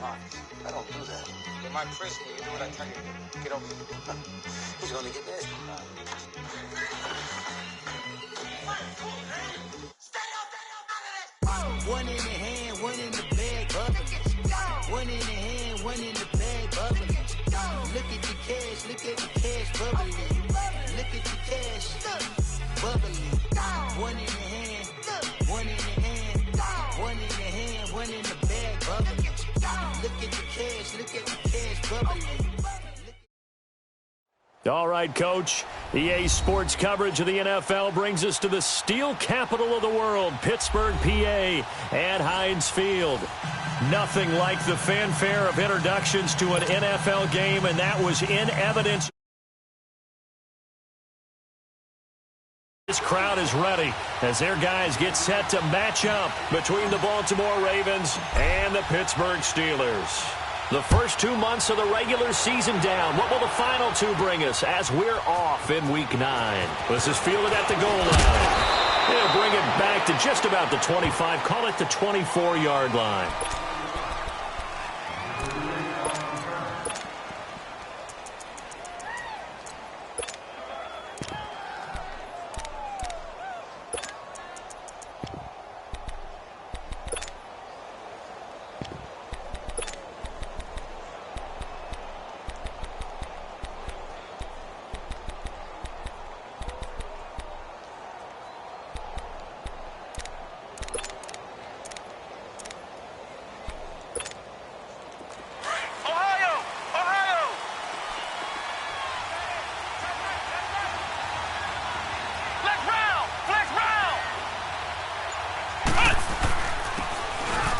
pockets. I don't do that. In my prison, you do what I tell you to. Get over here. He's gonna get nasty. One in the hand, one in the bag, bubbling. One in the hand, one in the bag, bubbling. Look at the cash, look at the cash, bubbling. Look at the cash, bubbling. One in the hand, one in the hand, one in the hand, one in the bag, bubbling. Look at the cash, look at the cash, bubbling. All right, Coach. EA Sports coverage of the NFL brings us to the steel capital of the world, Pittsburgh, PA, at Heinz Field. Nothing like the fanfare of introductions to an NFL game, and that was in evidence. This crowd is ready as their guys get set to match up between the Baltimore Ravens and the Pittsburgh Steelers. The first 2 months of the regular season down. What will the final two bring us as we're off in Week 9? This is fielded at the goal line. They'll bring it back to just about the 25. Call it the 24-yard line.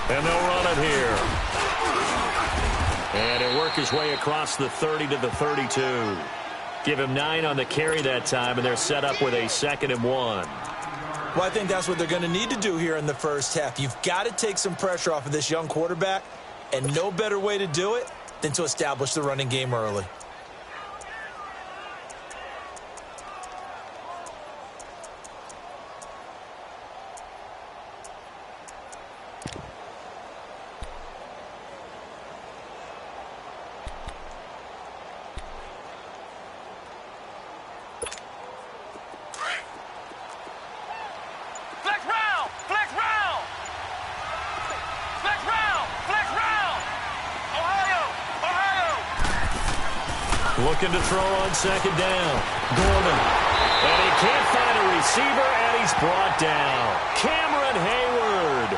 And they'll run it here. And he'll work his way across the 30 to the 32. Give him 9 on the carry that time, and they're set up with a 2nd and 1. Well, I think that's what they're going to need to do here in the first half. You've got to take some pressure off of this young quarterback, and no better way to do it than to establish the running game early. Looking to throw on 2nd down. Gorman. And he can't find a receiver, and he's brought down. Cameron Hayward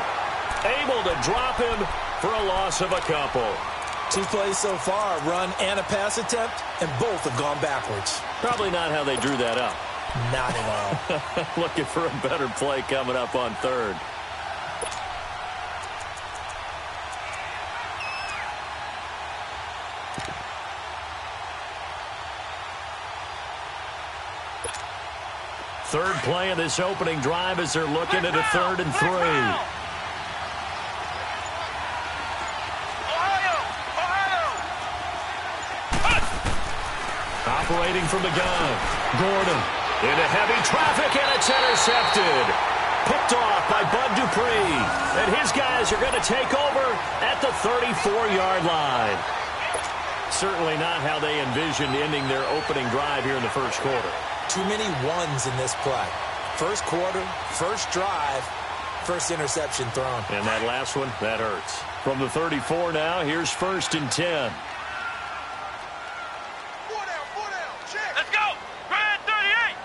able to drop him for a loss of a couple. 2 plays so far, run and a pass attempt, and both have gone backwards. Probably not how they drew that up. Not at all. Looking for a better play coming up on 3rd. Third play of this opening drive as they're looking at a 3rd and 3. Operating from the gun. Gordon into heavy traffic, and it's intercepted. Picked off by Bud Dupree. And his guys are going to take over at the 34-yard line. Certainly not how they envisioned ending their opening drive here in the first quarter. Too many ones in this play. First quarter, first drive, first interception thrown. And that last one, that hurts. From the 34 now, here's 1st and 10. Let's go! Grand 38!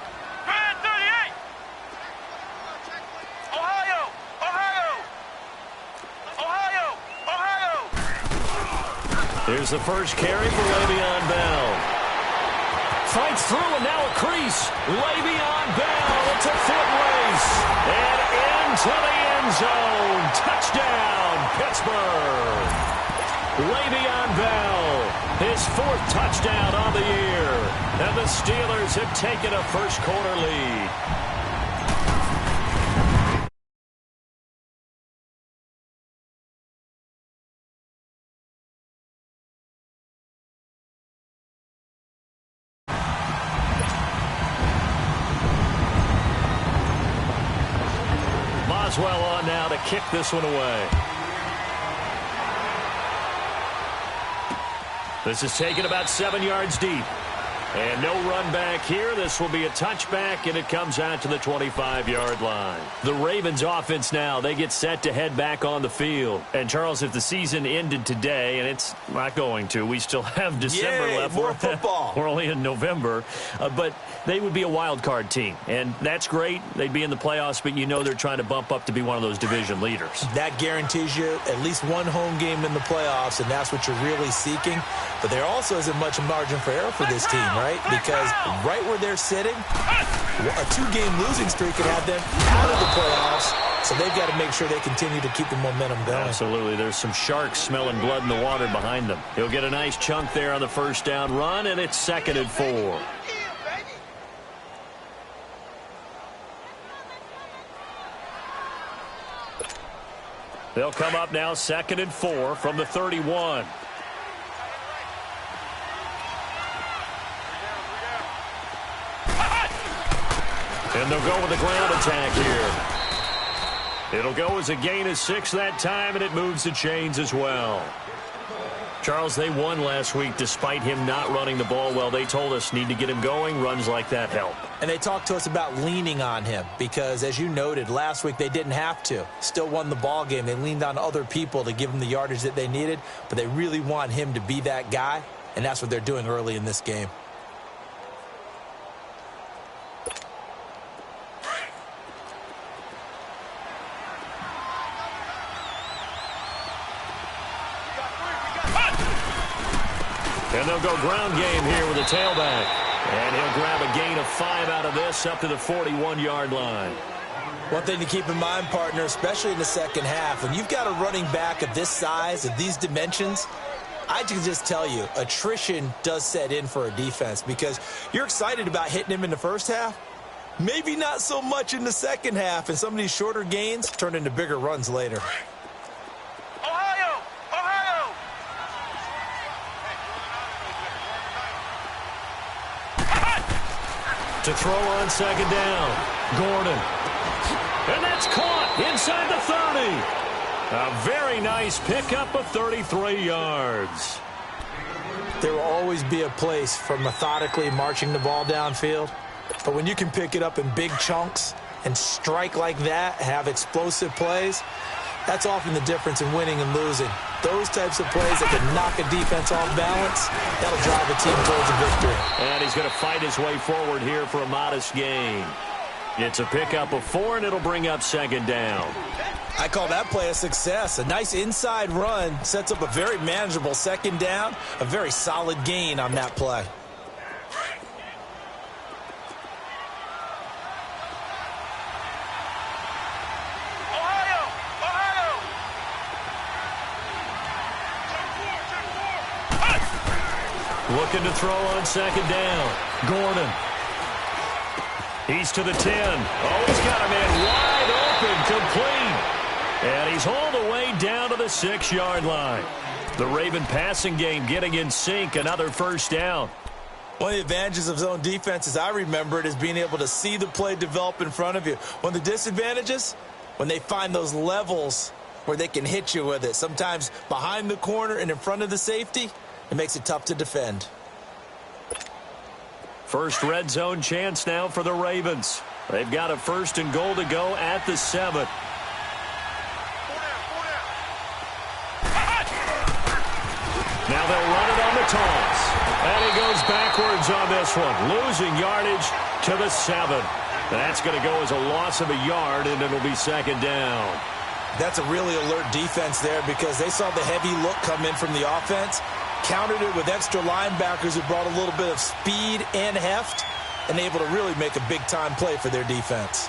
Grand 38! Ohio! Ohio! Ohio! Ohio! Here's the first carry for Le'Veon Bell. Fights through, and now a crease. Le'Veon Bell, it's a foot race. And into the end zone. Touchdown, Pittsburgh. Le'Veon Bell, his 4th touchdown on the year. And the Steelers have taken a first quarter lead. Boswell on now to kick this one away. This is taken about 7 yards deep. And no run back here. This will be a touchback, and it comes out to the 25-yard line. The Ravens offense now, they get set to head back on the field. And, Charles, if the season ended today, and it's not going to, we still have December left. More football. We're only in November. But they would be a wild card team. And that's great. They'd be in the playoffs, but you know they're trying to bump up to be one of those division leaders. That guarantees you at least one home game in the playoffs, and that's what you're really seeking. But there also isn't much margin for error for this team, right? Because right where they're sitting, a 2-game losing streak could have them out of the playoffs. So they've got to make sure they continue to keep the momentum going. Absolutely. There's some sharks smelling blood in the water behind them. He'll get a nice chunk there on the first down run, and it's 2nd and 4. They'll come up now 2nd and 4 from the 31. And they'll go with the ground attack here. It'll go as a gain of 6 that time, and it moves the chains as well. Charles, they won last week despite him not running the ball well. They told us need to get him going. Runs like that help. And they talked to us about leaning on him because, as you noted, last week they didn't have to. Still won the ball game. They leaned on other people to give them the yardage that they needed, but they really want him to be that guy, and that's what they're doing early in this game. And they'll go ground game here with a tailback. And he'll grab a gain of 5 out of this up to the 41-yard line. One thing to keep in mind, partner, especially in the second half, when you've got a running back of this size, of these dimensions, I can just tell you, attrition does set in for a defense because you're excited about hitting him in the first half. Maybe not so much in the second half, and some of these shorter gains turn into bigger runs later. To throw on 2nd down, Gordon. And that's caught inside the 30. A very nice pickup of 33 yards. There will always be a place for methodically marching the ball downfield. But when you can pick it up in big chunks and strike like that, have explosive plays, that's often the difference in winning and losing. Those types of plays that can knock a defense off balance, that'll drive a team towards a victory. And he's going to fight his way forward here for a modest gain. It's a pickup of 4, and it'll bring up 2nd down. I call that play a success. A nice inside run sets up a very manageable 2nd down, a very solid gain on that play. Looking to throw on 2nd down. Gordon. He's to the 10. Oh, he's got a man wide open, complete. And he's all the way down to the 6-yard line. The Raven passing game getting in sync, another first down. One of the advantages of zone defense, as I remember it, is being able to see the play develop in front of you. One of the disadvantages, when they find those levels where they can hit you with it, sometimes behind the corner and in front of the safety, it makes it tough to defend. First red zone chance now for the Ravens. They've got a 1st and goal to go at the 7. Now they'll run it on the toss. And he goes backwards on this one, losing yardage to the 7. That's going to go as a loss of a yard, and it'll be 2nd down. That's a really alert defense there because they saw the heavy look come in from the offense, countered it with extra linebackers who brought a little bit of speed and heft, and able to really make a big-time play for their defense.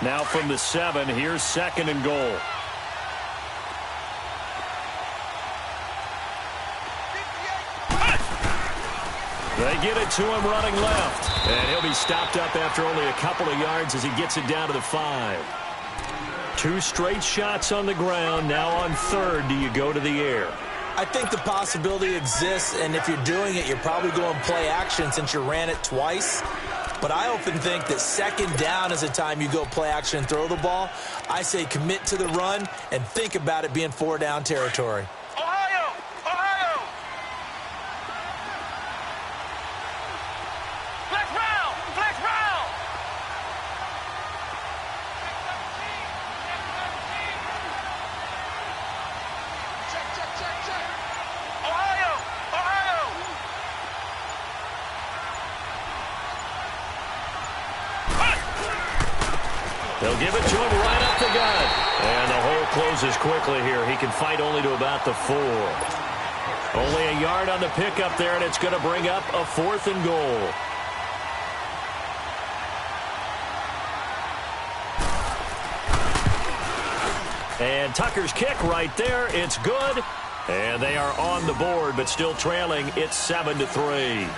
Now from the 7, here's 2nd and goal. They get it to him running left. And he'll be stopped up after only a couple of yards as he gets it down to the 5. 2 straight shots on the ground. Now on 3rd, do you go to the air? I think the possibility exists, and if you're doing it, you're probably going play action since you ran it twice. But I often think that second down is the time you go play action and throw the ball. I say commit to the run and think about it being 4-down territory. Ohio! Ohio! Flex round! Flex round! Check. Ohio! Ohio! They'll give it to him right up the gut. And the hole closes quickly here. He can fight only to about the 4. Only a yard on the pickup there, and it's going to bring up a 4th and goal. And Tucker's kick right there. It's good. And they are on the board, but still trailing. It's 7-3.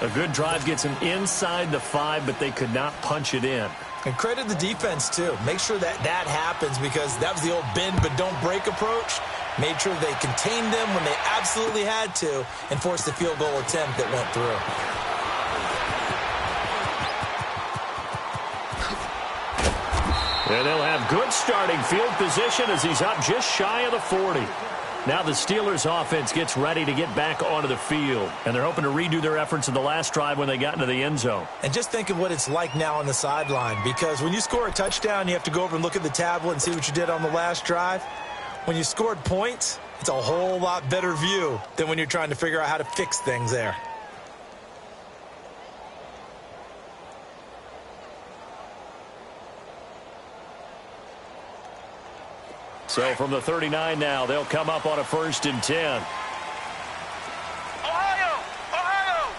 A good drive gets them inside the 5, but they could not punch it in. And credit the defense, too. Make sure that happens because that was the old bend but don't break approach. Made sure they contained them when they absolutely had to and forced the field goal attempt that went through. And they'll have good starting field position as he's up just shy of the 40. Now the Steelers offense gets ready to get back onto the field. And they're hoping to redo their efforts in the last drive when they got into the end zone. And just think of what it's like now on the sideline. Because when you score a touchdown, you have to go over and look at the tablet and see what you did on the last drive. When you scored points, it's a whole lot better view than when you're trying to figure out how to fix things there. So from the 39 now, they'll come up on a 1st and 10. Ohio! Ohio!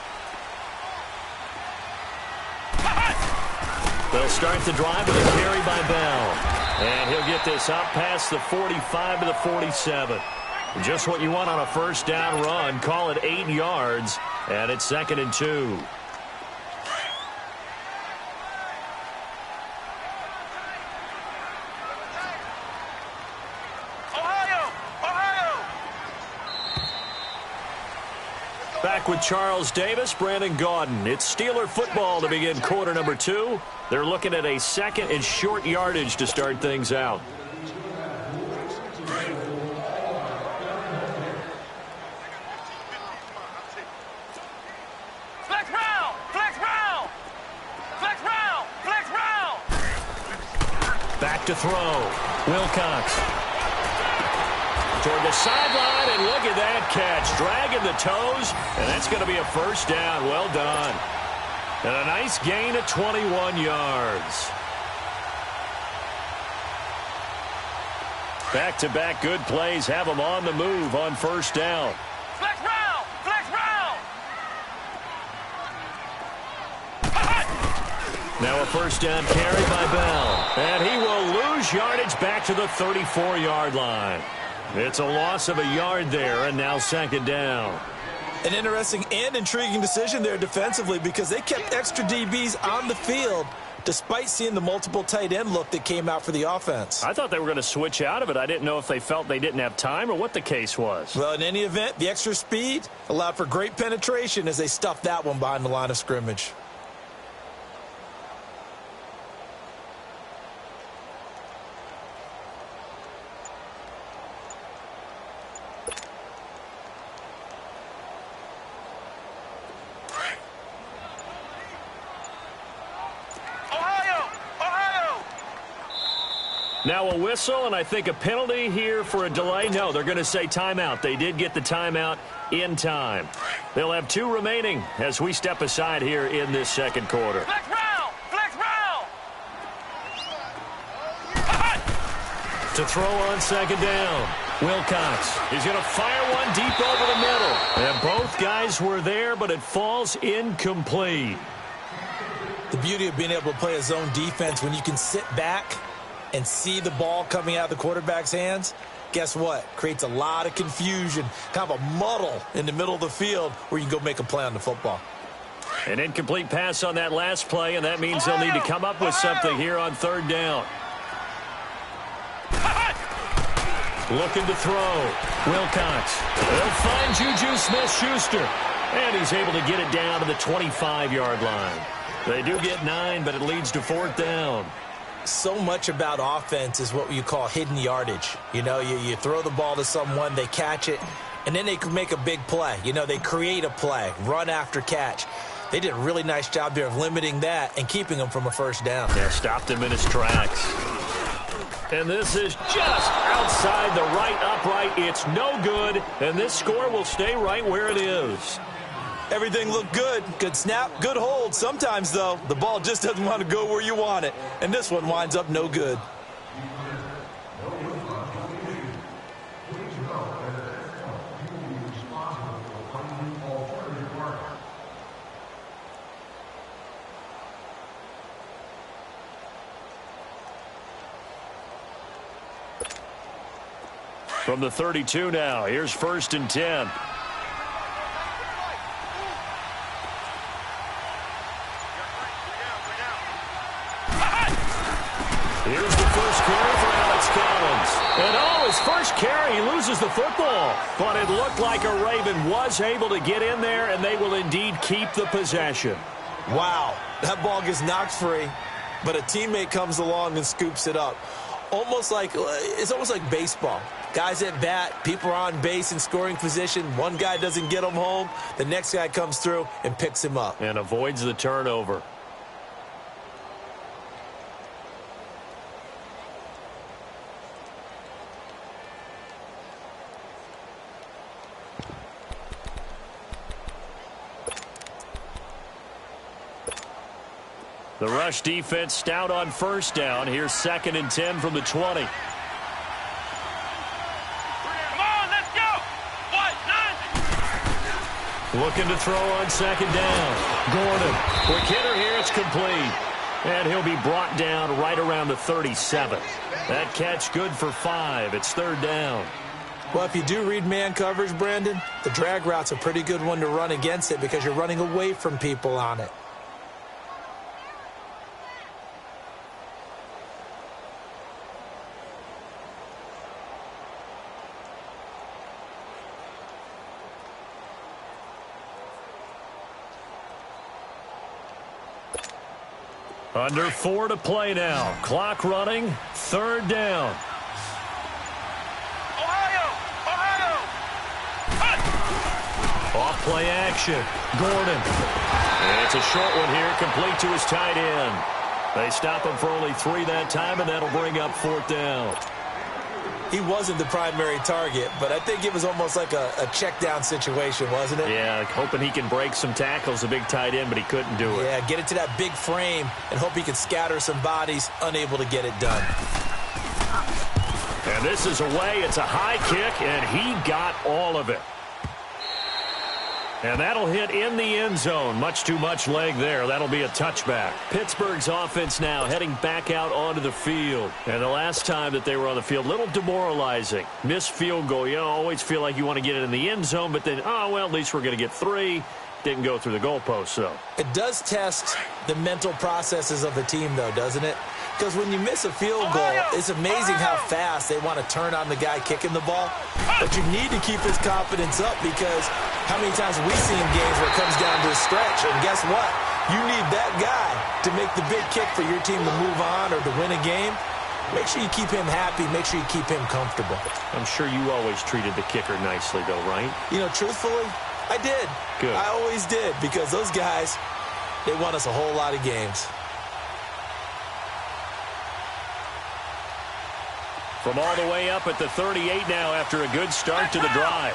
They'll start the drive with a carry by Bell. And he'll get this up past the 45 to the 47. Just what you want on a 1st down run. Call it 8 yards. And it's 2nd and 2. Back with Charles Davis, Brandon Gaudin. It's Steeler football to begin quarter number 2. They're looking at a 2nd and short yardage to start things out. Flex round! Flex round! Flex round! Flex round! Back to throw. Wilcox. Toward the sideline, and look at that catch. Dragging the toes, and that's going to be a 1st down. Well done. And a nice gain of 21 yards. Back-to-back good plays have them on the move on 1st down. Flex round! Flex round! Now a 1st down carry by Bell. And he will lose yardage back to the 34-yard line. It's a loss of a yard there, and now 2nd down. An interesting and intriguing decision there defensively because they kept extra DBs on the field despite seeing the multiple tight end look that came out for the offense. I thought they were going to switch out of it. I didn't know if they felt they didn't have time or what the case was. Well, in any event, the extra speed allowed for great penetration as they stuffed that one behind the line of scrimmage. Now a whistle, and I think a penalty here for a delay. No, they're going to say timeout. They did get the timeout in time. They'll have 2 remaining as we step aside here in this 2nd quarter. Flex round! Flex round! To throw on 2nd down. Wilcox is going to fire one deep over the middle. And both guys were there, but it falls incomplete. The beauty of being able to play a zone defense when you can sit back and see the ball coming out of the quarterback's hands, guess what? Creates a lot of confusion, kind of a muddle in the middle of the field where you can go make a play on the football. An incomplete pass on that last play, and that means they'll need to come up with something here on 3rd down. Looking to throw. Wilcox. They'll find Juju Smith-Schuster. And he's able to get it down to the 25-yard line. They do get 9, but it leads to 4th down. So much about offense is what you call hidden yardage. You know, you throw the ball to someone, they catch it, and then they can make a big play. You know, they create a play, run after catch. They did a really nice job there of limiting that and keeping him from a first down. Yeah, stopped him in his tracks. And this is just outside the right upright. It's no good, and this score will stay right where it is. Everything looked good. Good snap, good hold. Sometimes, though, the ball just doesn't want to go where you want it. And this one winds up no good. From the 32 now, here's 1st and 10. Here's the first carry for Alex Collins. And his first carry, he loses the football. But it looked like a Raven was able to get in there, and they will indeed keep the possession. Wow, that ball gets knocked free, but a teammate comes along and scoops it up. It's almost like baseball. Guys at bat, people are on base in scoring position. One guy doesn't get him home. The next guy comes through and picks him up. And avoids the turnover. The rush defense stout on 1st down. Here's 2nd and 10 from the 20. Looking to throw on 2nd down. Gordon, quick hitter here, it's complete. And he'll be brought down right around the 37. That catch good for 5. It's 3rd down. Well, if you do read man coverage, Brandon, the drag route's a pretty good one to run against it because you're running away from people on it. Under 4 to play now. Clock running. 3rd down. Ohio! Off play action. Gordon. And it's a short one here, complete to his tight end. They stop him for only 3 that time, and that'll bring up 4th down. He wasn't the primary target, but I think it was almost like a check down situation, wasn't it? Yeah, hoping he can break some tackles, a big tight end, but he couldn't do it. Yeah, get it to that big frame and hope he can scatter some bodies, unable to get it done. And this is away. It's a high kick, and he got all of it. And that'll hit in the end zone. Much too much leg there. That'll be a touchback. Pittsburgh's offense now heading back out onto the field. And the last time that they were on the field, a little demoralizing. Missed field goal. You always feel like you want to get it in the end zone, but then, at least we're going to get 3. Didn't go through the goalpost, though. It does test the mental processes of the team, though, doesn't it? Because when you miss a field goal, it's amazing how fast they want to turn on the guy kicking the ball. But you need to keep his confidence up because how many times have we seen games where it comes down to a stretch? And guess what? You need that guy to make the big kick for your team to move on or to win a game. Make sure you keep him happy. Make sure you keep him comfortable. I'm sure you always treated the kicker nicely, though, right? You know, truthfully, I did. Good. I always did because those guys, they won us a whole lot of games. From all the way up at the 38 now after a good start to the drive.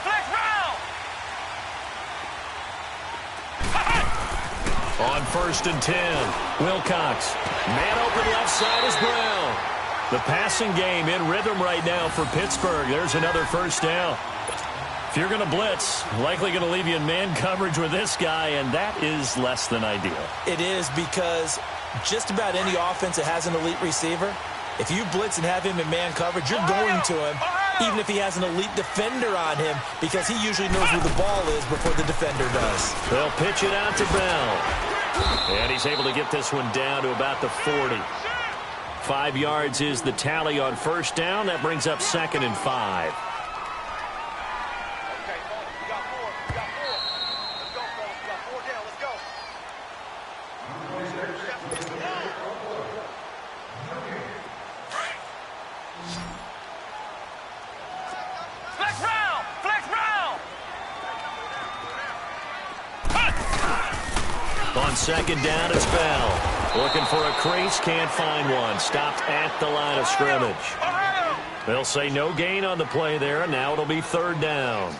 On 1st and 10, Wilcox. Man open left side is Brown. The passing game in rhythm right now for Pittsburgh. There's another 1st down. If you're going to blitz, likely going to leave you in man coverage with this guy, and that is less than ideal. It is because just about any offense that has an elite receiver, if you blitz and have him in man coverage, you're going to him, even if he has an elite defender on him, because he usually knows where the ball is before the defender does. They'll pitch it out to Bell. And he's able to get this one down to about the 40. 5 yards is the tally on 1st down. That brings up 2nd and 5. On second down, it's Bell. Looking for a crease, can't find one. Stopped at the line of scrimmage. They'll say no gain on the play there, and now it'll be third down.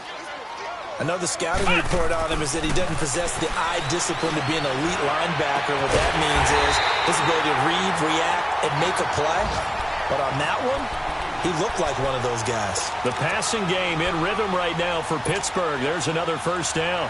I know the scouting report on him is that he doesn't possess the eye discipline to be an elite linebacker. What that means is his ability to read, react, and make a play. But on that one, he looked like one of those guys. The passing game in rhythm right now for Pittsburgh. There's another first down.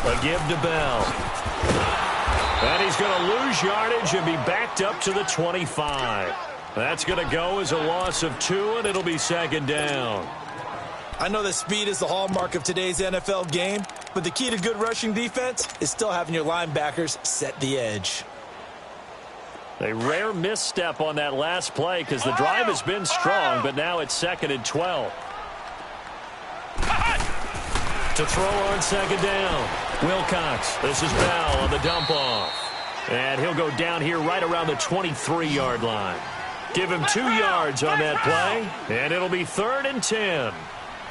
A give to Bell. And he's going to lose yardage and be backed up to the 25. That's going to go as a loss of 2, and it'll be second down. I know that speed is the hallmark of today's NFL game, but the key to good rushing defense is still having your linebackers set the edge. A rare misstep on that last play because the drive has been strong, but now it's 2nd and 12. To throw on second down, Wilcox. This is Bell on the dump off. And he'll go down here right around the 23-yard line. Give him 2 yards on that play, and it'll be 3rd and 10.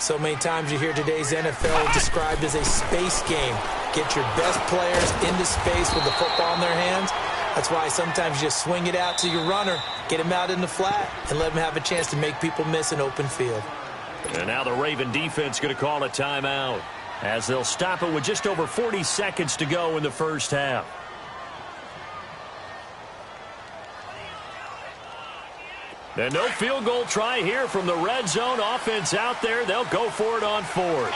So many times you hear today's NFL described as a space game. Get your best players into space with the football in their hands. That's why sometimes you just swing it out to your runner, get him out in the flat, and let him have a chance to make people miss an open field. And now the Raven defense going to call a timeout, as they'll stop it with just over 40 seconds to go in the first half. And no field goal try here from the red zone. Offense out there. They'll go for it on 4th.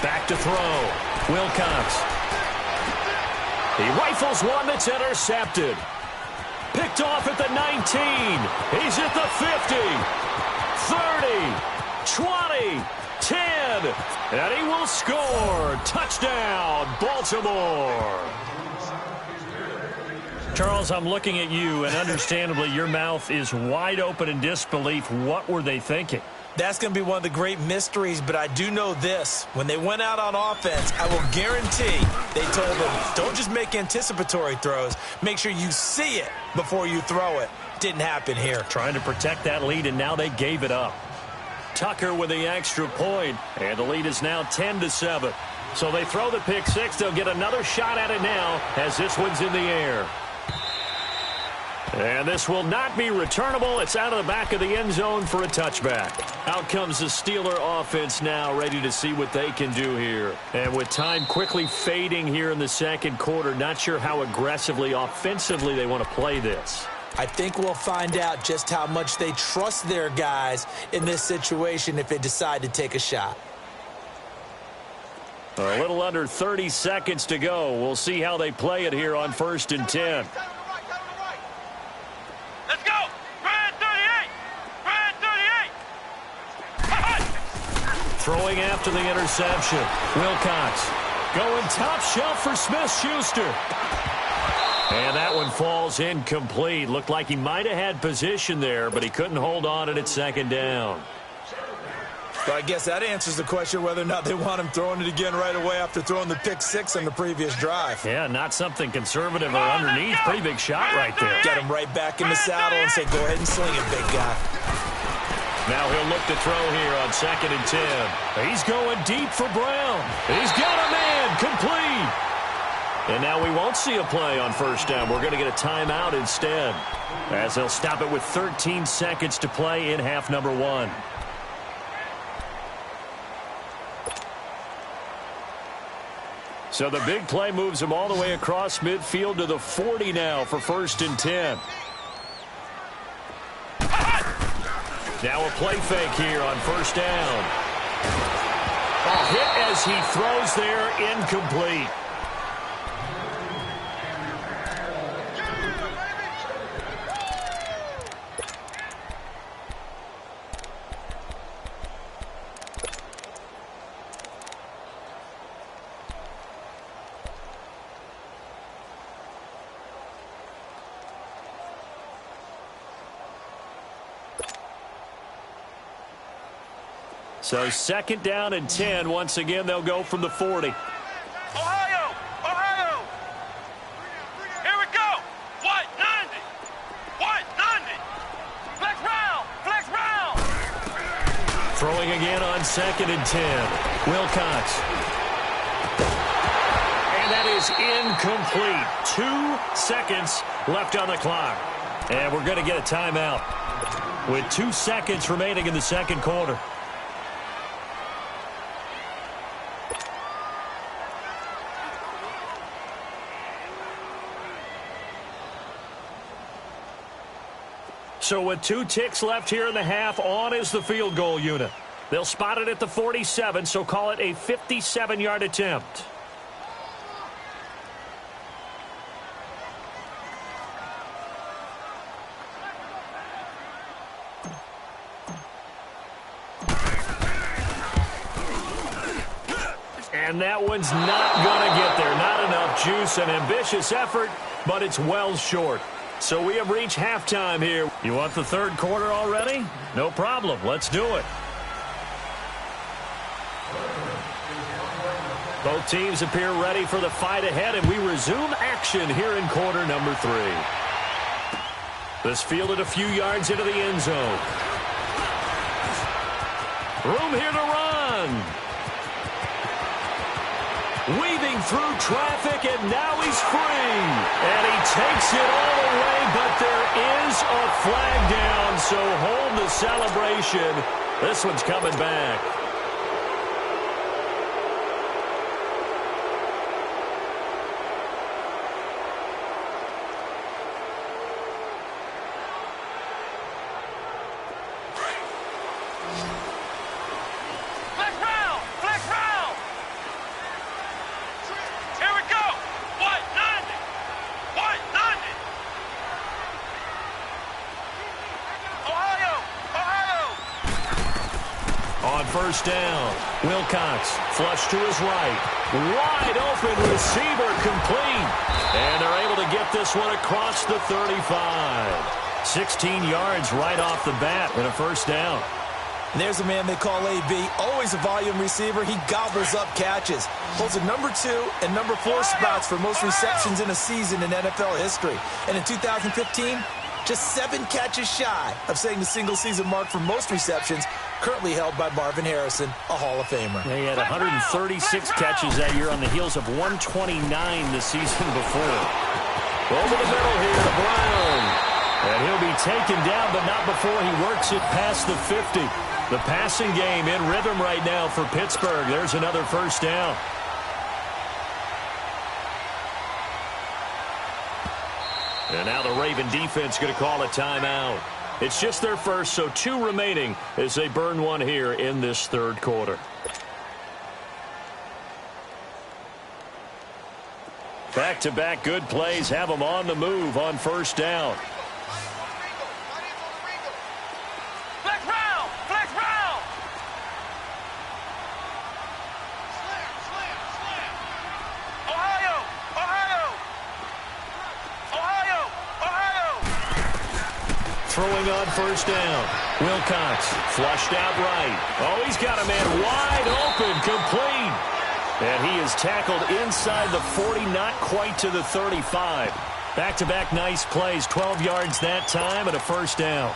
Back to throw. Wilcox. He rifles one that's intercepted. Picked off at the 19. He's at the 50. 30, 20, 10, and he will score. Touchdown, Baltimore. Charles, I'm looking at you, and understandably, your mouth is wide open in disbelief. What were they thinking? That's going to be one of the great mysteries, but I do know this. When they went out on offense, I will guarantee they told them, don't just make anticipatory throws. Make sure you see it before you throw it. Didn't happen here. Trying to protect that lead, and now they gave it up. Tucker with the extra point, and the lead is now 10-7. So they throw the pick six. They'll get another shot at it now as this one's in the air. And this will not be returnable. It's out of the back of the end zone for a touchback. Out comes the Steeler offense now, ready to see what they can do here. And with time quickly fading here in the second quarter, not sure how aggressively, offensively they want to play this. I think we'll find out just how much they trust their guys in this situation if they decide to take a shot. A little under 30 seconds to go. We'll see how they play it here on 1st and 10. Let's go! Grand 38! Grand 38! Throwing after the interception. Wilcox going top shelf for Smith-Schuster. And that one falls incomplete. Looked like he might have had position there, but he couldn't hold on at second down. So I guess that answers the question whether or not they want him throwing it again right away after throwing the pick six on the previous drive. Yeah, not something conservative or underneath. Pretty big shot right there. Get him right back in the saddle and say, go ahead and sling it, big guy. Now he'll look to throw here on 2nd and 10. He's going deep for Brown. He's got a man complete. And now we won't see a play on 1st down. We're going to get a timeout instead, as they'll stop it with 13 seconds to play in half number 1. So the big play moves him all the way across midfield to the 40 now for 1st and 10. Now a play fake here on 1st down. A hit as he throws there, incomplete. So 2nd down and 10. Once again, they'll go from the 40. Ohio! Ohio! Here we go! White 90! White 90! Flex round! Flex round! Throwing again on 2nd and 10. Wilcox. And that is incomplete. 2 seconds left on the clock. And we're going to get a timeout with 2 seconds remaining in the second quarter. So with 2 ticks left here in the half, on is the field goal unit. They'll spot it at the 47, so call it a 57-yard attempt. And that one's not going to get there. Not enough juice. An ambitious effort, but it's well short. So we have reached halftime here. You want the third quarter already? No problem. Let's do it. Both teams appear ready for the fight ahead, and we resume action here in quarter number 3. This fielded a few yards into the end zone. Room here to run. Weaving through traffic, and now he's free. And he takes it all the way, but there is a flag down, so hold the celebration. This one's coming back. First down. Wilcox, flush to his right. Wide open receiver, complete. And they're able to get this one across the 35. 16 yards right off the bat and a first down. And there's a man they call AB. Always a volume receiver. He gobbles up catches. Holds a number 2 and number 4 spots for most receptions in a season in NFL history. And in 2015, just 7 catches shy of setting the single-season mark for most receptions, currently held by Marvin Harrison, a Hall of Famer. He had 136 catches that year on the heels of 129 the season before. Over the middle here to Brown. And he'll be taken down, but not before he works it past the 50. The passing game in rhythm right now for Pittsburgh. There's another first down. And now the Raven defense going to call a timeout. It's just their first, so 2 remaining as they burn one here in this third quarter. Back-to-back good plays have them on the move on first down. Flex round! Flex round! Ohio! Ohio! Ohio! Ohio! Throwing on first down. Wilcox flushed out right. Oh, he's got a man wide open, complete. And he is tackled inside the 40, not quite to the 35. Back-to-back nice plays, 12 yards that time and a first down.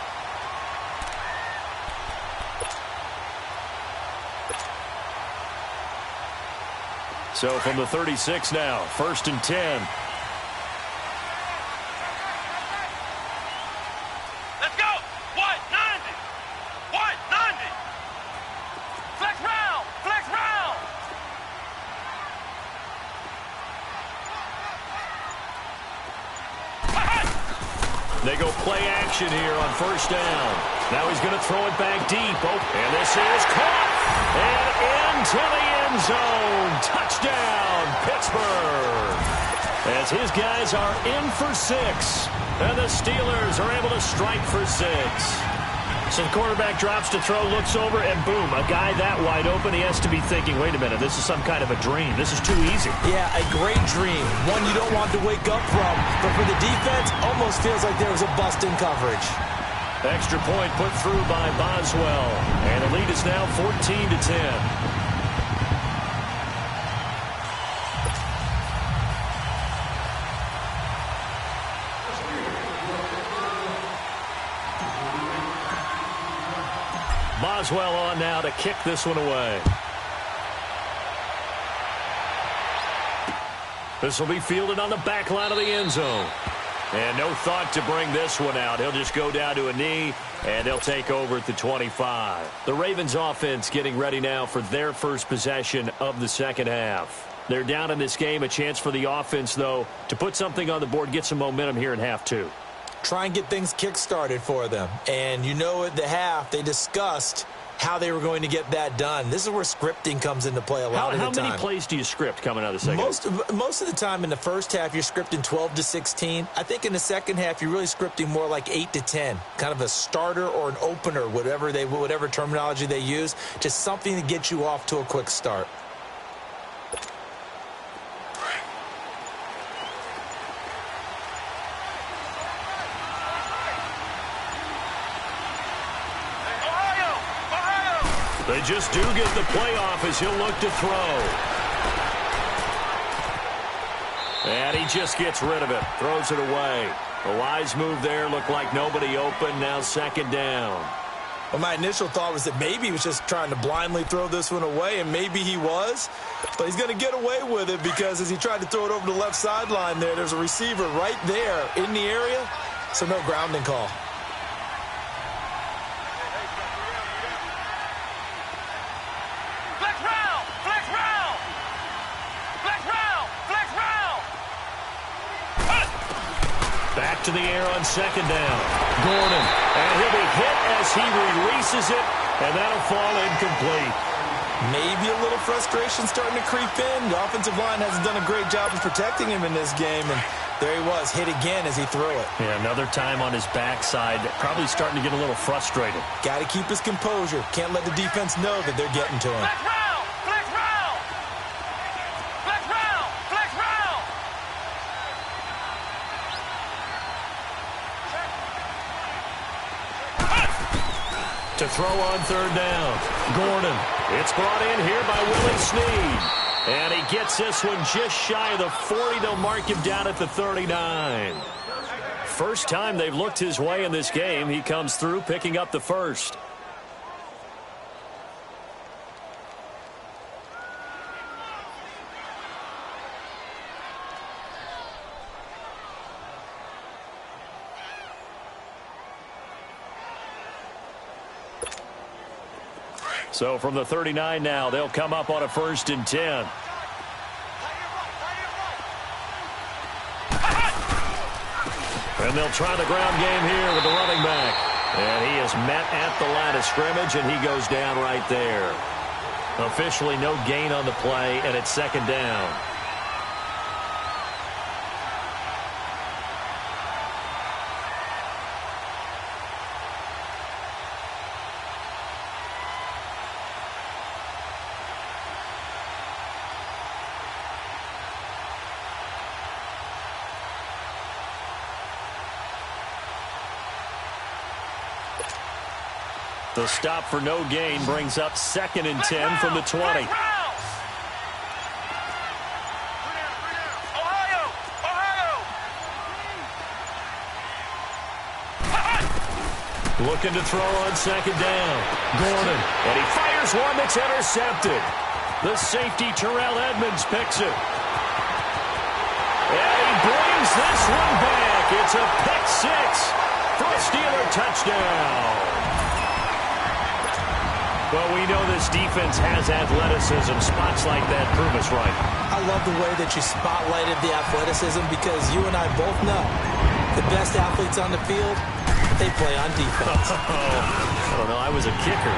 So from the 36 now, 1st and 10. They go play action here on first down. Now he's going to throw it back deep. Oh, and this is caught. And into the end zone. Touchdown, Pittsburgh. As his guys are in for 6. And the Steelers are able to strike for 6. So the quarterback drops to throw, looks over, and boom, a guy that wide open, he has to be thinking, wait a minute, this is some kind of a dream. This is too easy. Yeah, a great dream. One you don't want to wake up from. But for the defense, almost feels like there was a bust in coverage. Extra point put through by Boswell. And the lead is now 14-10. Boswell on now to kick this one away. This will be fielded on the back line of the end zone. And no thought to bring this one out. He'll just go down to a knee, and they'll take over at the 25. The Ravens offense getting ready now for their first possession of the second half. They're down in this game. A chance for the offense, though, to put something on the board, get some momentum here in half two. Try and get things kick-started for them. And you know at the half, they discussed how they were going to get that done. This is where scripting comes into play a lot of the time. How many plays do you script coming out of the second half? Most of the time in the first half, you're scripting 12 to 16. I think in the second half, you're really scripting more like 8 to 10. Kind of a starter or an opener, whatever terminology they use. Just something to get you off to a quick start. They just do get the play off as he'll look to throw. And he just gets rid of it. Throws it away. A wise move there. Looked like nobody open. Now second down. Well, my initial thought was that maybe he was just trying to blindly throw this one away, and maybe he was. But he's going to get away with it because as he tried to throw it over the left sideline there's a receiver right there in the area, so no grounding call. Back to the air on second down. Gordon. And he'll be hit as he releases it, and that'll fall incomplete. Maybe a little frustration starting to creep in. The offensive line hasn't done a great job of protecting him in this game, and there he was, hit again as he threw it. Yeah, another time on his backside, probably starting to get a little frustrated. Got to keep his composure. Can't let the defense know that they're getting to him. To throw on third down. Gordon. It's brought in here by Willie Snead. And he gets this one just shy of the 40. They'll mark him down at the 39. First time they've looked his way in this game. He comes through picking up the first. So from the 39 now, they'll come up on a 1st and 10. And they'll try the ground game here with the running back. And he is met at the line of scrimmage, and he goes down right there. Officially no gain on the play, and it's second down. The stop for no gain brings up 2nd and 10 from the 20. Looking to throw on second down. Gordon. And he fires one that's intercepted. The safety, Terrell Edmonds, picks it. And he brings this one back. It's a pick six for a Steeler touchdown. Well, we know this defense has athleticism. Spots like that prove us right. I love the way that you spotlighted the athleticism because you and I both know the best athletes on the field, they play on defense. I don't know. I was a kicker.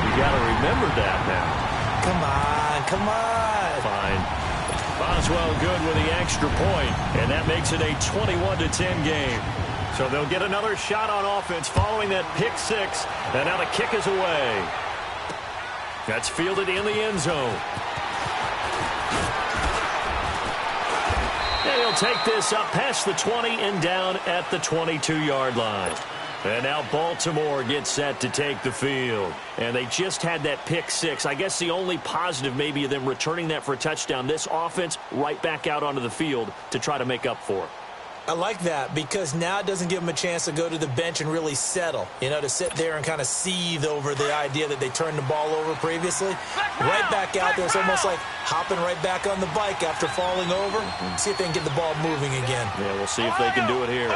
You got to remember that now. Come on. Fine. Boswell good with the extra point, and that makes it a 21-10 game. So they'll get another shot on offense following that pick six, and now the kick is away. That's fielded in the end zone. And he'll take this up past the 20 and down at the 22-yard line. And now Baltimore gets set to take the field. And they just had that pick six. I guess the only positive maybe of them returning that for a touchdown. This offense right back out onto the field to try to make up for it. I like that because now it doesn't give them a chance to go to the bench and really settle, to sit there and kind of seethe over the idea that they turned the ball over previously. Right back out there. It's almost like hopping right back on the bike after falling over. See if they can get the ball moving again. Yeah, we'll see if they can do it here.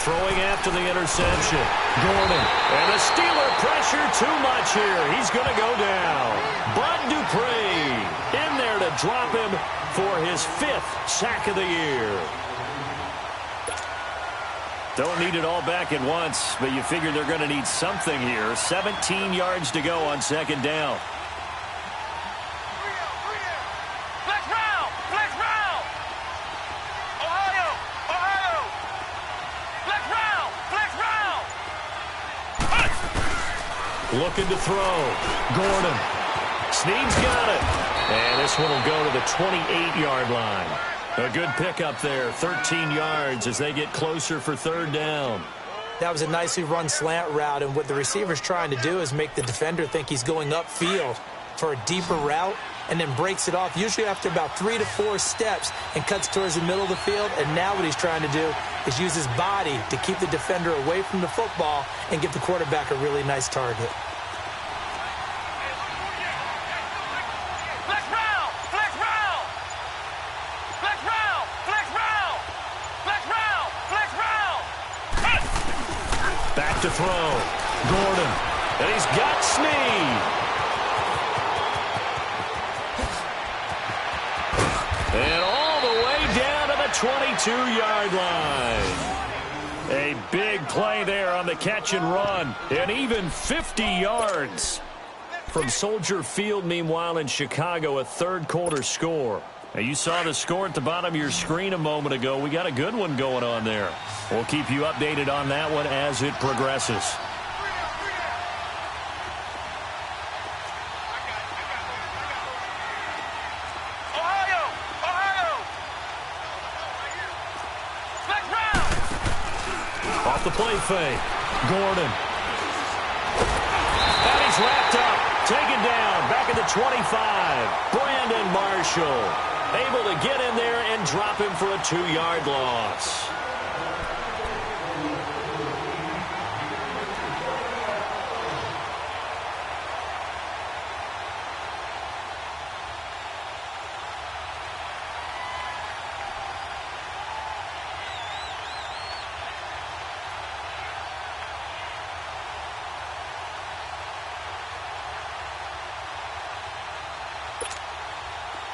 Throwing after the interception. Gordon. And the Steeler pressure too much here. He's going to go down. Bud Dupree in there to drop him for his 5th sack of the year. Don't need it all back at once, but you figure they're going to need something here. 17 yards to go on 2nd down. Looking to throw. Gordon. Snead's got it. And this one will go to the 28-yard line. A good pickup there. 13 yards as they get closer for 3rd down. That was a nicely run slant route, and what the receiver's trying to do is make the defender think he's going upfield for a deeper route and then breaks it off, usually after about 3 to 4 steps, and cuts towards the middle of the field. And now what he's trying to do is use his body to keep the defender away from the football and give the quarterback a really nice target. Back to throw. Gordon. And he's got Snead. And all the way down to the 22-yard line. A big play there on the catch and run. And even 50 yards. From Soldier Field, meanwhile, in Chicago, a 3rd quarter score. Now, you saw the score at the bottom of your screen a moment ago. We got a good one going on there. We'll keep you updated on that one as it progresses. Off the play fake. Gordon. And he's wrapped up. Taken down. Back at the 25. Brandon Marshall able to get in there and drop him for a 2-yard loss.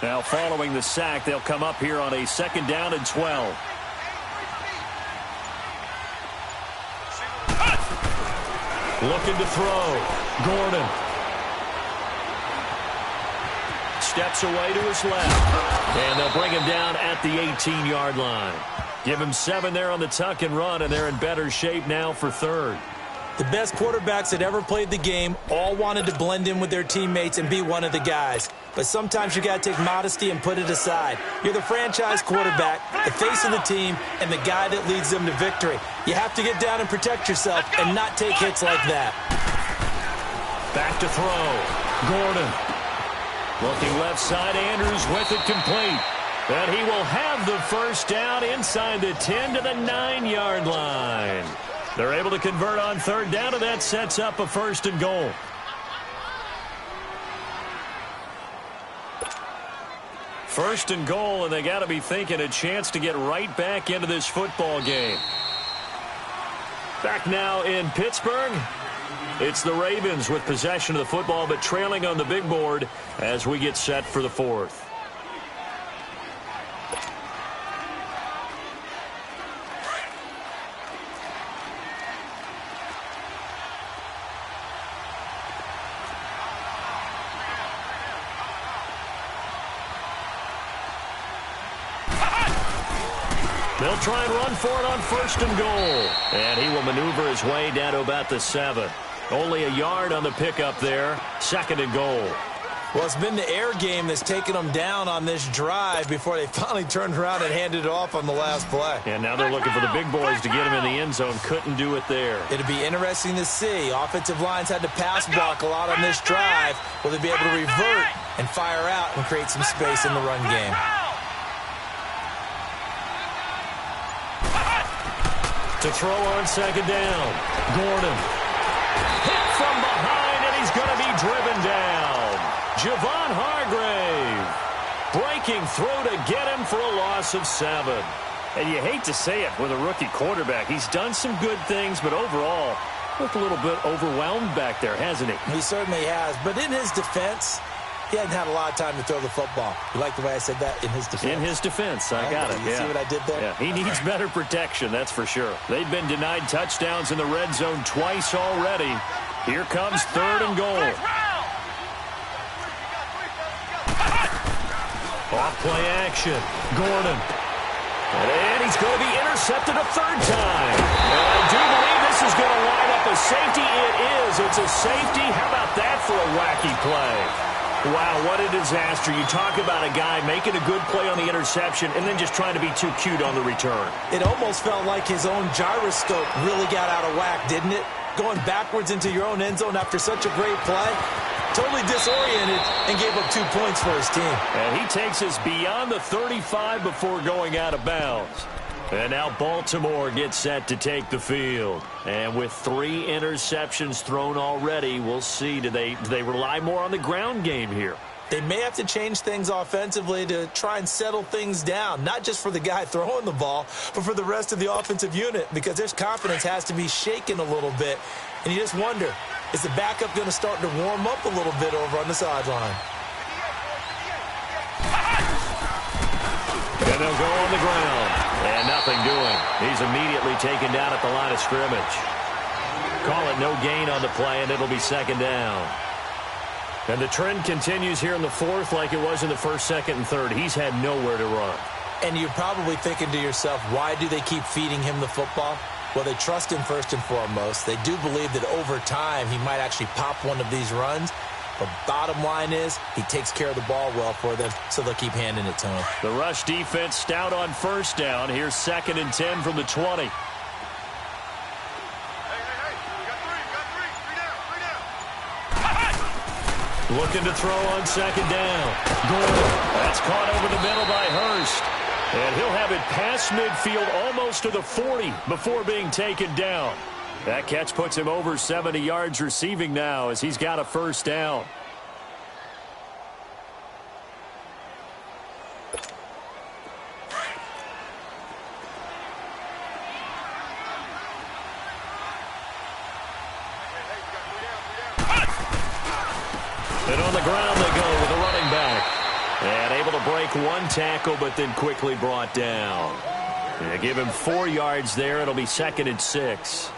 Now following the sack, they'll come up here on a 2nd down and 12. Looking to throw. Gordon. Steps away to his left. And they'll bring him down at the 18-yard line. Give him 7 there on the tuck and run, and they're in better shape now for 3rd. The best quarterbacks that ever played the game all wanted to blend in with their teammates and be one of the guys. But sometimes you got to take modesty and put it aside. You're the franchise quarterback, the face of the team, and the guy that leads them to victory. You have to get down and protect yourself and not take hits like that. Back to throw. Gordon. Looking left side, Andrews with it complete. And he will have the 1st down inside the 10 to the 9-yard line. They're able to convert on 3rd down, and that sets up a 1st and goal. First and goal, and they got to be thinking a chance to get right back into this football game. Back now in Pittsburgh, it's the Ravens with possession of the football, but trailing on the big board as we get set for the 4th. They'll try and run for it on 1st and goal. And he will maneuver his way down to about the 7. Only a yard on the pickup there. 2nd and goal. Well, it's been the air game that's taken them down on this drive before they finally turned around and handed it off on the last play. And now they're looking for the big boys to get him in the end zone. Couldn't do it there. It'll be interesting to see. Offensive lines had to pass block a lot on this drive. Will they be able to revert and fire out and create some space in the run game? To throw on second down. Gordon. Hit from behind, and he's going to be driven down. Javon Hargrave breaking through to get him for a loss of 7. And you hate to say it with a rookie quarterback. He's done some good things, but overall, looked a little bit overwhelmed back there, hasn't he? He certainly has. But in his defense, he hasn't had a lot of time to throw the football. You like the way I said that? In his defense? In his defense. I got it. You see what I did there? Yeah, he needs better protection, that's for sure. They've been denied touchdowns in the red zone twice already. Here comes 3rd and goal. Off play action. Gordon. And he's going to be intercepted a 3rd time. And I do believe this is going to line up a safety. It is. It's a safety. How about that for a wacky play? Wow, what a disaster. You talk about a guy making a good play on the interception and then just trying to be too cute on the return. It almost felt like his own gyroscope really got out of whack, didn't it? Going backwards into your own end zone after such a great play. Totally disoriented and gave up 2 points for his team. And he takes us beyond the 35 before going out of bounds. And now Baltimore gets set to take the field. And with 3 interceptions thrown already, we'll see. Do they rely more on the ground game here? They may have to change things offensively to try and settle things down, not just for the guy throwing the ball, but for the rest of the offensive unit, because their confidence has to be shaken a little bit. And you just wonder, is the backup going to start to warm up a little bit over on the sideline? And they'll go on the ground. And nothing doing. He's immediately taken down at the line of scrimmage. Call it no gain on the play, and it'll be 2nd down. And the trend continues here in the 4th like it was in the 1st, 2nd, and 3rd. He's had nowhere to run. And you're probably thinking to yourself, why do they keep feeding him the football? Well, they trust him first and foremost. They do believe that over time he might actually pop one of these runs. But bottom line is he takes care of the ball well for them, so they'll keep handing it to him. The rush defense stout on 1st down. Here's 2nd and 10 from the 20. Looking to throw on 2nd down. Gordon. That's caught over the middle by Hurst. And he'll have it past midfield almost to the 40 before being taken down. That catch puts him over 70 yards receiving now as he's got a 1st down. And on the ground they go with a running back. And able to break 1 tackle, but then quickly brought down. They give him 4 yards there. It'll be 2nd and 6.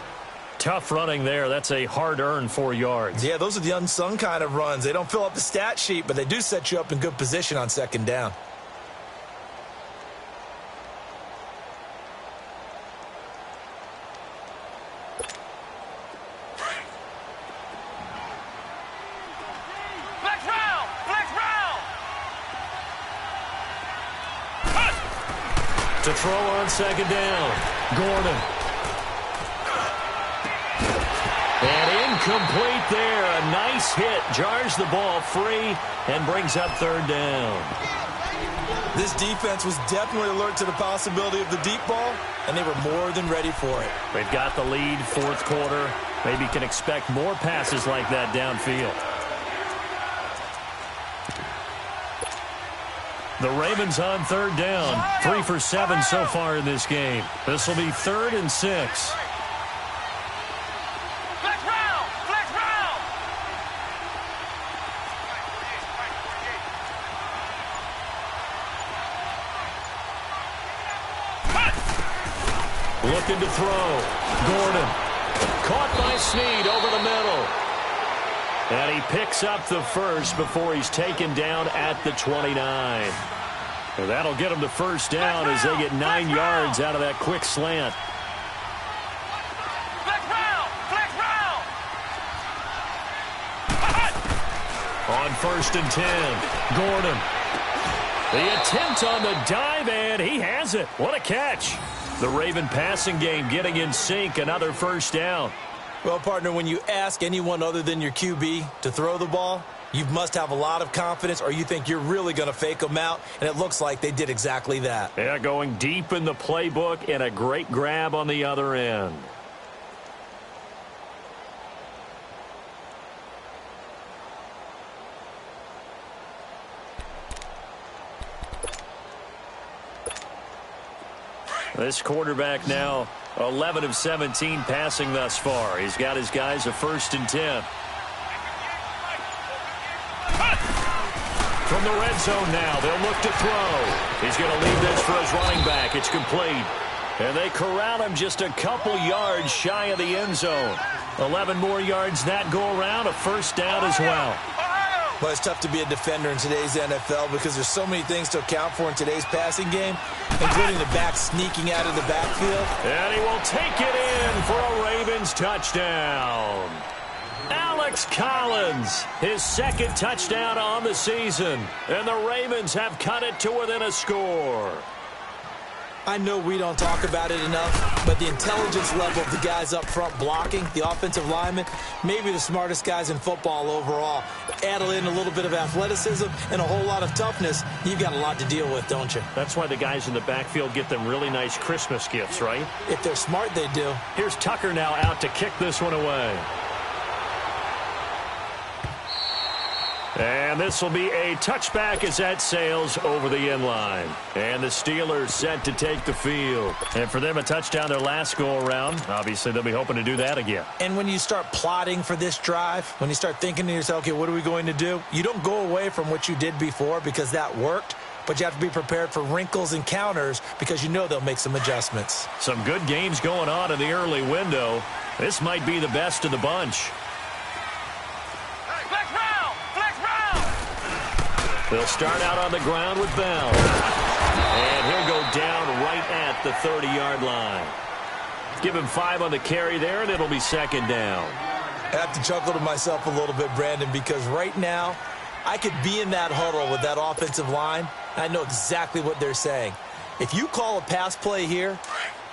Tough running there. That's a hard-earned 4 yards. Yeah, those are the unsung kind of runs. They don't fill up the stat sheet, but they do set you up in good position on 2nd down. To throw on 2nd down. Gordon. And incomplete there. A nice hit. Jars the ball free and brings up 3rd down. This defense was definitely alert to the possibility of the deep ball, and they were more than ready for it. They've got the lead, 4th quarter. Maybe can expect more passes like that downfield. The Ravens on 3rd down. 3 for 7 so far in this game. This will be 3rd and 6. Looking to throw. Gordon. Caught by Snead over the middle. And he picks up the 1st before he's taken down at the 29. And that'll get him the 1st down as they get 9 yards out of that quick slant. On 1st and 10, Gordon. The attempt on the dive, and he has it. What a catch. The Raven passing game getting in sync, another first down. Well, partner, when you ask anyone other than your QB to throw the ball, you must have a lot of confidence, or you think you're really going to fake them out, and it looks like they did exactly that. Yeah, going deep in the playbook and a great grab on the other end. This quarterback now 11 of 17 passing thus far. He's got his guys a 1st and 10. From the red zone now, they'll look to throw. He's going to leave this for his running back. It's complete. And they corral him just a couple yards shy of the end zone. 11 more yards that go around, a first down as well. Well, it's tough to be a defender in today's NFL because there's so many things to account for in today's passing game, including the back sneaking out of the backfield. And he will take it in for a Ravens touchdown. Alex Collins, his 2nd touchdown on the season. And the Ravens have cut it to within a score. I know we don't talk about it enough, but the intelligence level of the guys up front blocking, the offensive linemen, maybe the smartest guys in football overall. Add in a little bit of athleticism and a whole lot of toughness, you've got a lot to deal with, don't you? That's why the guys in the backfield get them really nice Christmas gifts, right? If they're smart, they do. Here's Tucker now out to kick this one away. And this will be a touchback as that sails over the end line. And the Steelers set to take the field. And for them, a touchdown their last go-around. Obviously, they'll be hoping to do that again. And when you start plotting for this drive, when you start thinking to yourself, okay, what are we going to do? You don't go away from what you did before because that worked. But you have to be prepared for wrinkles and counters because you know they'll make some adjustments. Some good games going on in the early window. This might be the best of the bunch. They'll start out on the ground with Bell. And he'll go down right at the 30-yard line. Give him 5 on the carry there, and it'll be 2nd down. I have to chuckle to myself a little bit, Brandon, because right now I could be in that huddle with that offensive line. I know exactly what they're saying. If you call a pass play here,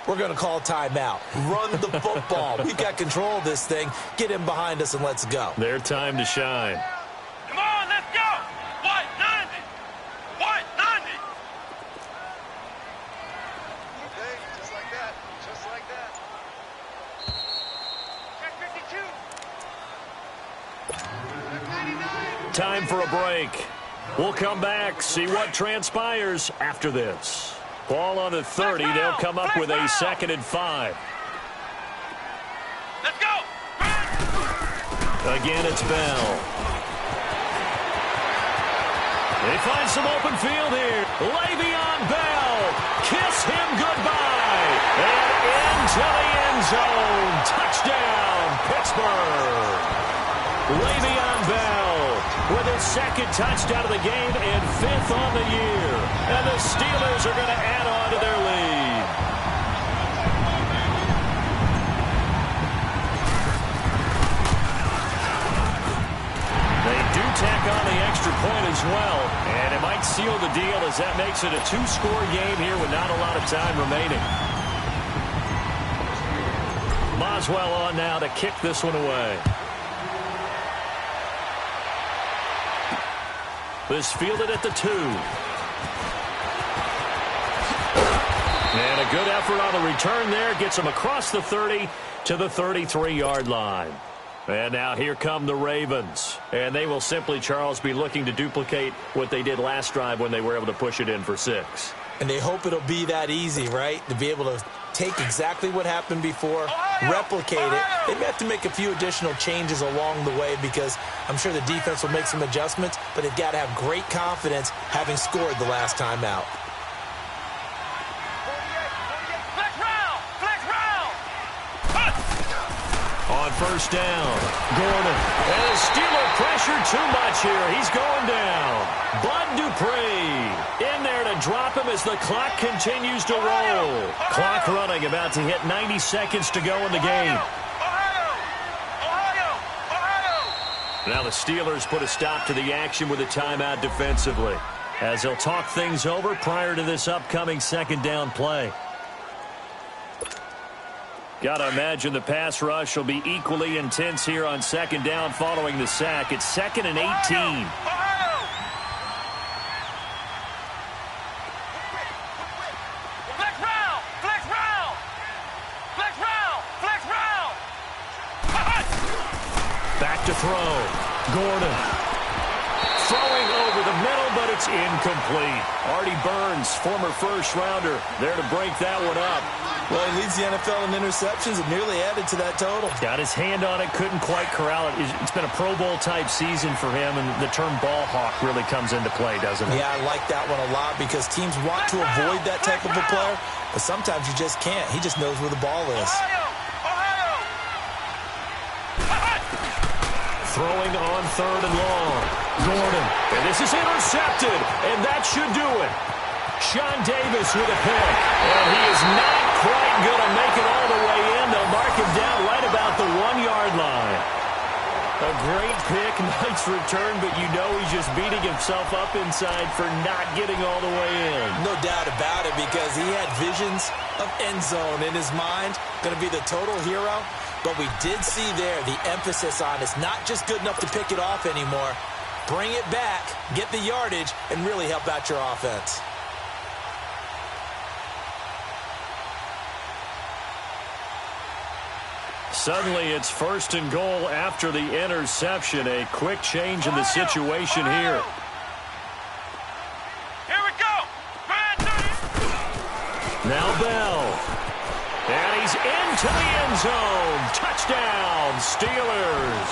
we're going to call a timeout. Run the football. We've got control of this thing. Get in behind us and let's go. Their time to shine. Come on, let's go. White 90. White 90. Okay, just like that. Just like that. Check 52. Time for a break. We'll come back, see what transpires after this. Ball on the 30. They'll come up with a 2nd and 5. Let's go. Again, it's Bell. They find some open field here. Le'Veon Bell. Kiss him goodbye. And into the end zone. Touchdown, Pittsburgh. Le'Veon Bell with his 2nd touchdown of the game and 5th on the year. And the Steelers are going to add on to their lead. They do tack on the extra point as well. And it might seal the deal as that makes it a 2-score game here with not a lot of time remaining. Boswell on now to kick this one away. This fielded at the 2. And a good effort on the return there. Gets him across the 30 to the 33-yard line. And now here come the Ravens. And they will simply, Charles, be looking to duplicate what they did last drive when they were able to push it in for 6. And they hope it'll be that easy, right? To be able to take exactly what happened before, replicate it. They may have to make a few additional changes along the way because I'm sure the defense will make some adjustments, but they've got to have great confidence having scored the last time out. Flex round. Flex round. On 1st down, Gordon. And the Steeler pressure too much here. He's going down. Bud Dupree in there to drop him as the clock continues to roll. Clock running, about to hit 90 seconds to go in the game. Now the Steelers put a stop to the action with a timeout defensively, as they'll talk things over prior to this upcoming second down play. Got to imagine the pass rush will be equally intense here on second down following the sack. It's 2nd and 18. Back to throw. Gordon. Throwing over the middle, but it's incomplete. Artie Burns, former first-rounder, there to break that one up. Well, he leads the NFL in interceptions and nearly added to that total. Got his hand on it, couldn't quite corral it. It's been a Pro Bowl-type season for him, and the term ball hawk really comes into play, doesn't it? Yeah, I like that one a lot because teams want to avoid that type of a player, but sometimes you just can't. He just knows where the ball is. Throwing on 3rd and long. Gordon. And this is intercepted, and that should do it. Sean Davis with a pick, and he is not quite going to make it all the way in. They'll mark him down right about the 1-yard line. A great pick, nice return, but you know he's just beating himself up inside for not getting all the way in. No doubt about it, because he had visions of end zone in his mind. Going to be the total hero. But we did see there the emphasis on it's not just good enough to pick it off anymore. Bring it back, get the yardage, and really help out your offense. Suddenly it's 1st and goal after the interception. A quick change in the situation here. Here we go. Now Bell. And he's into the end zone. Touchdown, Steelers.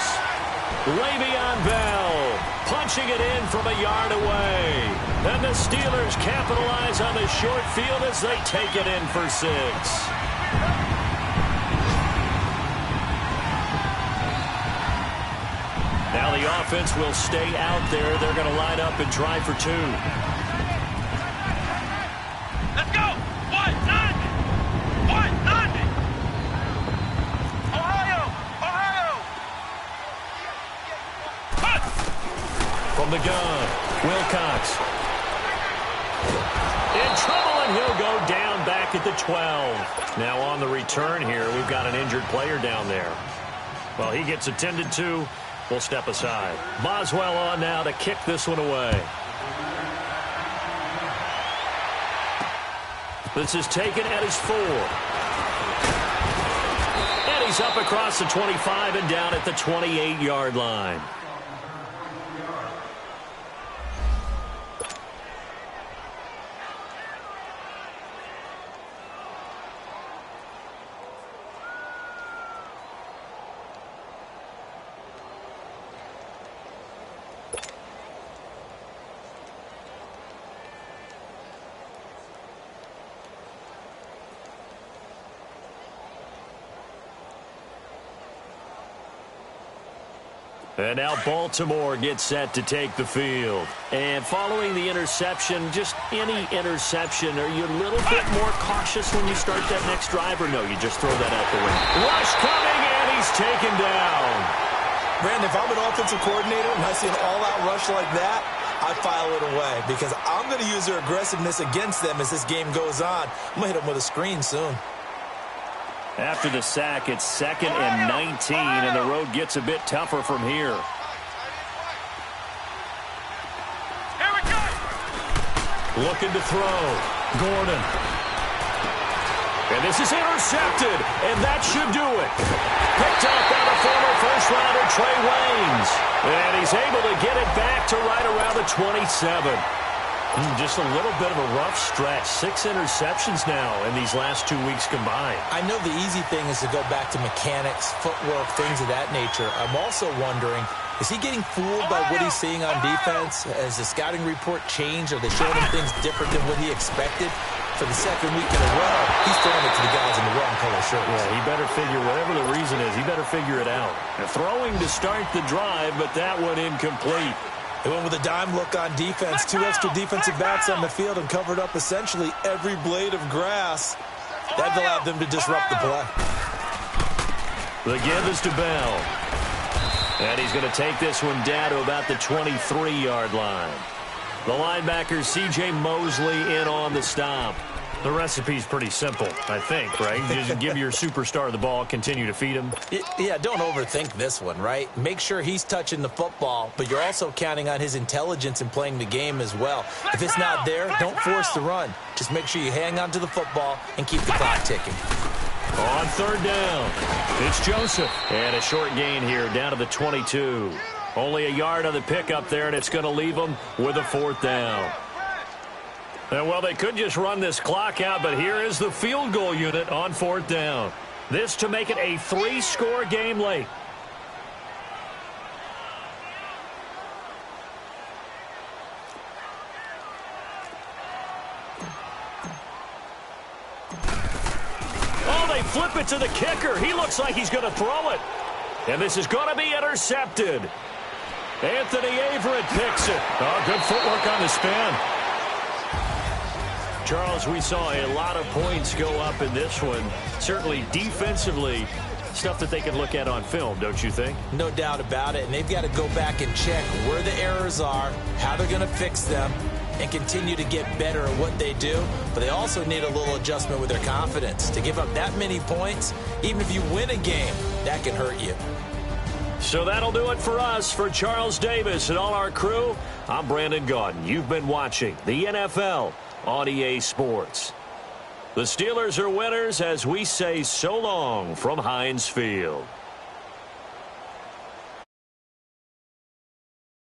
Le'Veon Bell punching it in from a yard away. And the Steelers capitalize on the short field as they take it in for 6. Now the offense will stay out there. They're going to line up and try for 2. Let's go. 1-9. From the gun, Wilcox. In trouble, and he'll go down back at the 12. Now on the return here, we've got an injured player down there. Well, he gets attended to. We'll step aside. Boswell on now to kick this one away. This is taken at his 4. And he's up across the 25 and down at the 28-yard line. And now Baltimore gets set to take the field. And following the interception, just any interception, are you a little bit more cautious when you start that next drive, or no, you just throw that out the window? Rush coming, and he's taken down. Brandon, if I'm an offensive coordinator and I see an all-out rush like that, I file it away because I'm going to use their aggressiveness against them as this game goes on. I'm going to hit them with a screen soon. After the sack, it's 2nd and 19, and the road gets a bit tougher from here. Here we go. Looking to throw. Gordon. And this is intercepted, and that should do it. Picked up by the former first-rounder Trey Waynes. And he's able to get it back to right around the 27. Just a little bit of a rough stretch. 6 interceptions now in these last 2 weeks combined. I know the easy thing is to go back to mechanics, footwork, things of that nature. I'm also wondering, is he getting fooled by what he's seeing on defense? Has the scouting report changed? Are they showing him things different than what he expected? For the second week in a row, he's throwing it to the guys in the wrong color shirts. Yeah, he better figure, whatever the reason is, he better figure it out. Throwing to start the drive, but that one incomplete. They went with a dime look on defense. 2 extra defensive backs on the field and covered up essentially every blade of grass. That allowed them to disrupt the play. The give is to Bell. And he's going to take this one down to about the 23-yard line. The linebacker, C.J. Mosley, in on the stop. The recipe's pretty simple, I think, right? You just give your superstar the ball, continue to feed him. Yeah, don't overthink this one, right? Make sure he's touching the football, but you're also counting on his intelligence in playing the game as well. If it's not there, don't force the run. Just make sure you hang on to the football and keep the clock ticking. On third down, it's Joseph. And a short gain here down to the 22. Only a yard on the pickup there, and it's going to leave them with a fourth down. And, well, they could just run this clock out, but here is the field goal unit on fourth down. This to make it a 3-score game late. Oh, they flip it to the kicker. He looks like he's going to throw it. And this is going to be intercepted. Anthony Averett picks it. Oh, good footwork on the spin. Charles, we saw a lot of points go up in this one. Certainly defensively, stuff that they can look at on film, don't you think? No doubt about it. And they've got to go back and check where the errors are, how they're going to fix them, and continue to get better at what they do. But they also need a little adjustment with their confidence. To give up that many points, even if you win a game, that can hurt you. So that'll do it for us. For Charles Davis and all our crew, I'm Brandon Gaudin. You've been watching the NFL on EA Sports. The Steelers are winners as we say so long from Heinz Field.